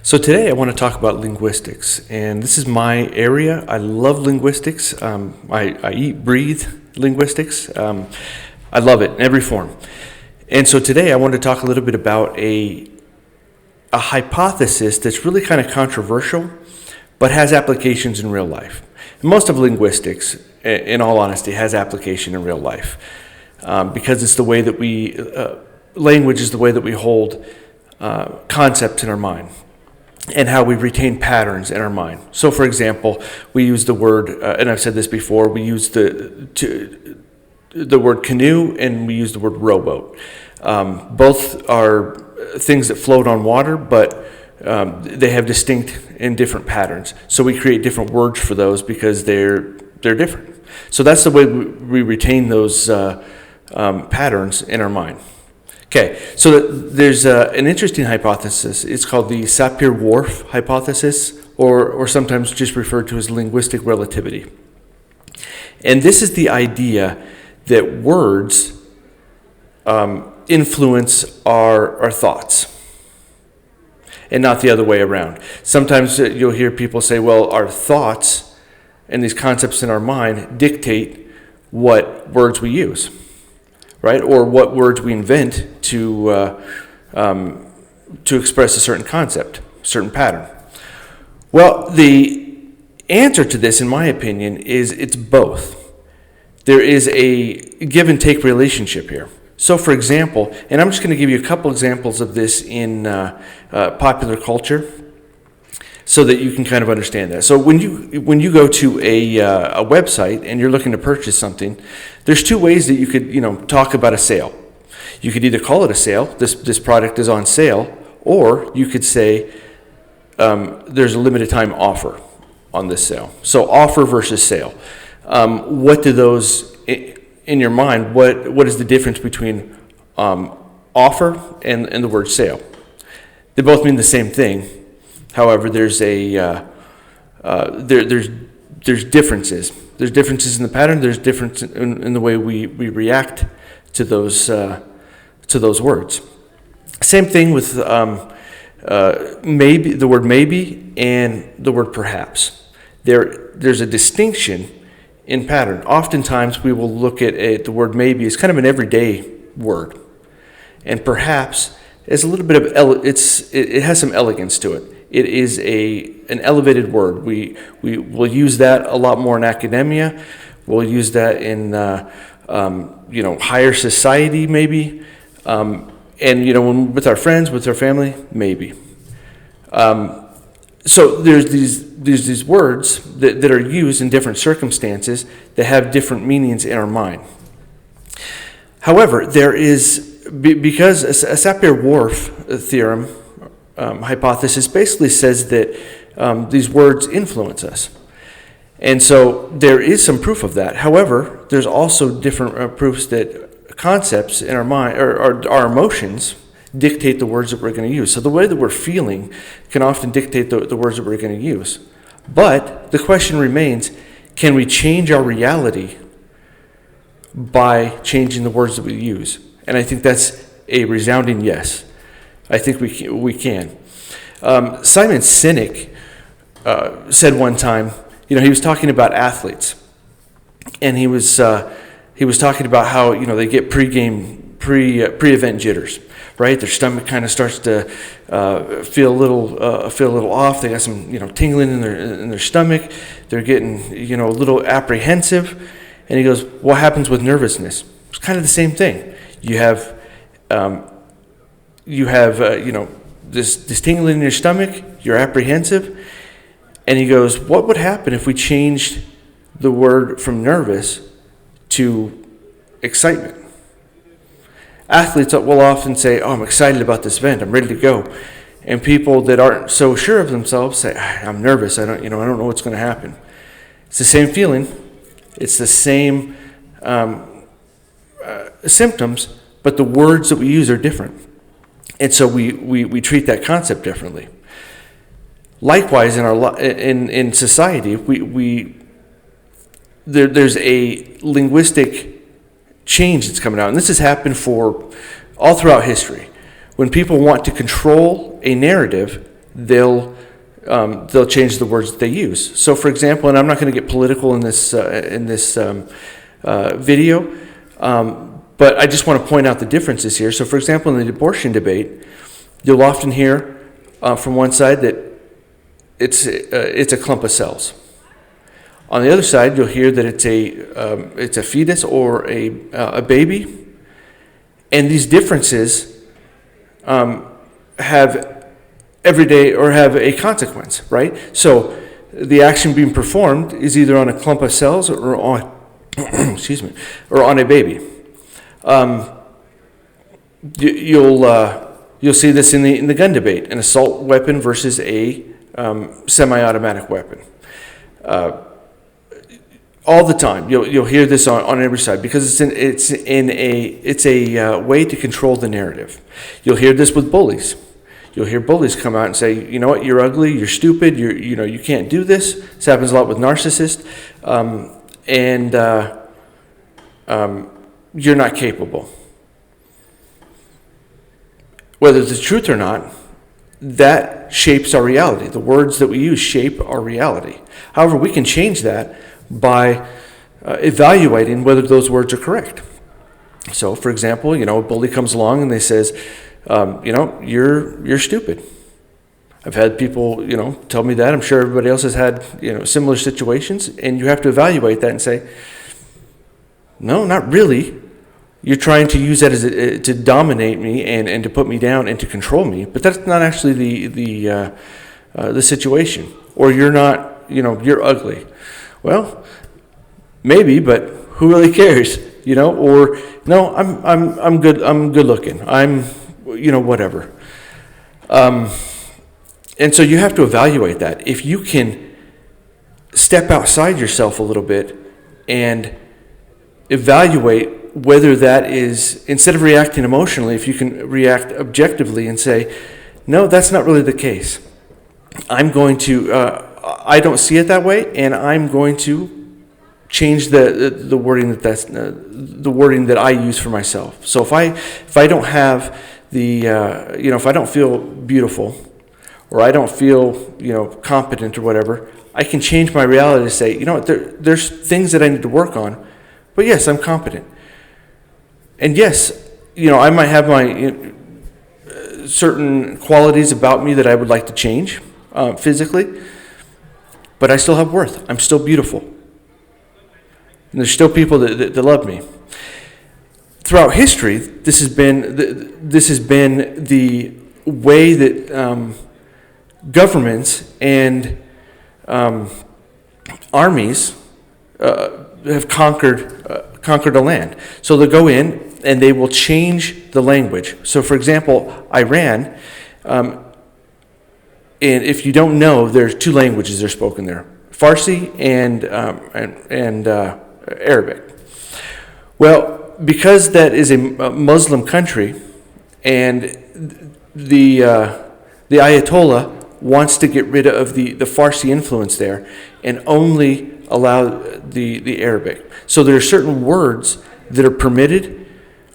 So today I want to talk about linguistics, and this is my area. I love linguistics. I eat, breathe linguistics. I love it in every form. And so today I want to talk a little bit about a hypothesis that's really kind of controversial, but has applications in real life. And most of linguistics, in all honesty, has application in real life because it's the way that language is the way that we hold concepts in our mind and how we retain patterns in our mind. So, for example, we use the word, and I've said this before, we use the word canoe and we use the word rowboat. Both are things that float on water, but they have distinct and different patterns. So we create different words for those because they're different. So that's the way we retain those patterns in our mind. Okay, so there's an interesting hypothesis. It's called the Sapir-Whorf hypothesis, or sometimes just referred to as linguistic relativity. And this is the idea that words influence our thoughts, and not the other way around. Sometimes you'll hear people say, well, our thoughts and these concepts in our mind dictate what words we use, right? Or what words we invent to express a certain concept, certain pattern. Well, the answer to this, in my opinion, is it's both. There is a give and take relationship here. So, for example, and I'm just going to give you a couple examples of this in popular culture so that you can kind of understand that. So when you go to a website and you're looking to purchase something, there's two ways that you could talk about a sale. You could either call it a sale, this product is on sale, or you could say there's a limited time offer on this sale. So offer versus sale. What do those, in your mind, what is the difference between offer and the word sale? They both mean the same thing. However, there's there's differences. There's differences in the pattern. There's difference in the way we react to those words. Same thing with maybe, the word maybe and the word perhaps. There's a distinction in pattern. Oftentimes we will look at the word maybe as kind of an everyday word, and perhaps is a little bit of it has some elegance to it. It is an elevated word. We will use that a lot more in academia. We'll use that in higher society maybe, and when with our friends, with our family, maybe. So there's these words that are used in different circumstances that have different meanings in our mind. However, there is, because a Sapir-Whorf theorem, hypothesis basically says that these words influence us. And so there is some proof of that. However, there's also different proofs that concepts in our mind, or our emotions, dictate the words that we're going to use. So the way that we're feeling can often dictate the words that we're going to use. But the question remains, can we change our reality by changing the words that we use? And I think that's a resounding yes. I think we can. Simon Sinek said one time, he was talking about athletes, and he was talking about how they get pre-event jitters, right? Their stomach kind of starts to feel a little off. They got some tingling in their stomach. They're getting a little apprehensive, and he goes, "What happens with nervousness?" It's kind of the same thing. You have this tingling in your stomach, you're apprehensive, and he goes, what would happen if we changed the word from nervous to excitement? Athletes will often say, I'm excited about this event, I'm ready to go. And people that aren't so sure of themselves say, I'm nervous, I don't know what's going to happen. It's the same feeling, it's the same symptoms, but the words that we use are different. And so we treat that concept differently. Likewise, in society, there's a linguistic change that's coming out, and this has happened for all throughout history. When people want to control a narrative, they'll change the words that they use. So, for example, and I'm not going to get political in this video, but I just want to point out the differences here. So, for example, in the abortion debate, you'll often hear from one side that it's a clump of cells. On the other side, you'll hear that it's a fetus or a baby, and these differences have everyday or have a consequence, right? So the action being performed is either on a clump of cells or on excuse me, or on a baby. You'll see this in the gun debate: an assault weapon versus a semi-automatic weapon. All the time, you'll hear this on every side because it's a way to control the narrative. You'll hear this with bullies. You'll hear bullies come out and say, you know what, you're ugly, you're stupid, you can't do this. This happens a lot with narcissists, and you're not capable. Whether it's the truth or not, that shapes our reality. The words that we use shape our reality. However, we can change that by evaluating whether those words are correct. So, for example, a bully comes along and they says, you're stupid. I've had people, tell me that. I'm sure everybody else has had, similar situations, and you have to evaluate that and say, no, not really. You're trying to use that to dominate me and to put me down and to control me, but that's not actually the situation. Or you're not, you're ugly. Well, maybe, but who really cares? Or no, I'm good. I'm good looking. I'm, whatever. And so you have to evaluate that. If you can step outside yourself a little bit and evaluate whether that is, instead of reacting emotionally, if you can react objectively and say, no, that's not really the case. I'm going to, I don't see it that way, and I'm going to change the wording the wording that I use for myself. So if I don't have if I don't feel beautiful, or I don't feel competent or whatever, I can change my reality to say, there's things that I need to work on, but yes, I'm competent. And yes, I might have my certain qualities about me that I would like to change physically, but I still have worth. I'm still beautiful. And there's still people that love me. Throughout history, this has been the way that governments and armies have conquered a land. So they'll go in and they will change the language. So, for example, Iran, and if you don't know, there's two languages that are spoken there: Farsi and Arabic. Well, because that is a Muslim country, and the Ayatollah wants to get rid of the Farsi influence there and only allow the Arabic. So there are certain words that are permitted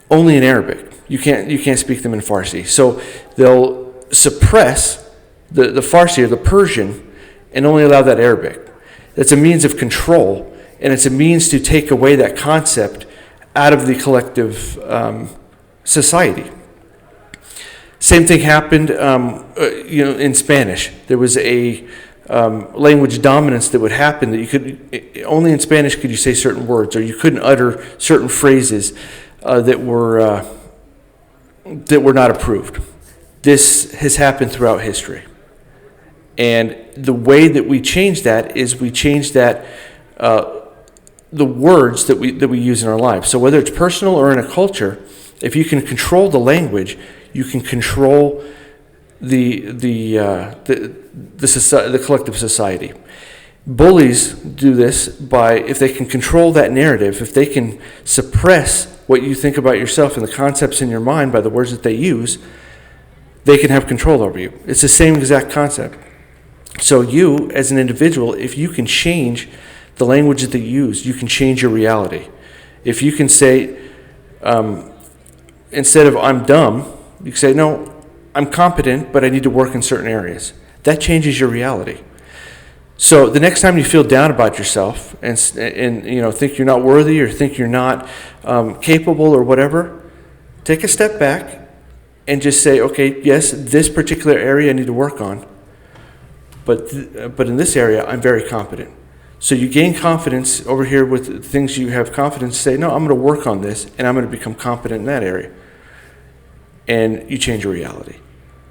only in Arabic. You can't speak them in Farsi. So they'll suppress the Farsi or the Persian and only allow that Arabic. That's a means of control, and it's a means to take away that concept out of the collective society. Same thing happened, in Spanish. There was a language dominance that would happen that you could only in Spanish could you say certain words, or you couldn't utter certain phrases that were not approved. This has happened throughout history, and the way that we change that is we change that the words that we use in our lives. So whether it's personal or in a culture, if you can control the language, you can control the collective society. Bullies do this by, if they can control that narrative, if they can suppress what you think about yourself and the concepts in your mind by the words that they use, they can have control over you. It's the same exact concept. So you, as an individual, if you can change the language that they use, you can change your reality. If you can say, instead of I'm dumb, you can say, no, I'm competent, but I need to work in certain areas. that changes your reality. So the next time you feel down about yourself and think you're not worthy or think you're not capable or whatever, take a step back and just say, okay, yes, this particular area I need to work on, but in this area I'm very competent. So you gain confidence over here with things you have confidence. Say, no, I'm going to work on this and I'm going to become competent in that area. And you change your reality.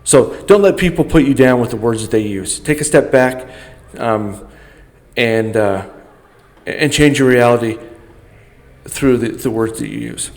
So don't let people put you down with the words that they use. Take a step back and change your reality through the words that you use.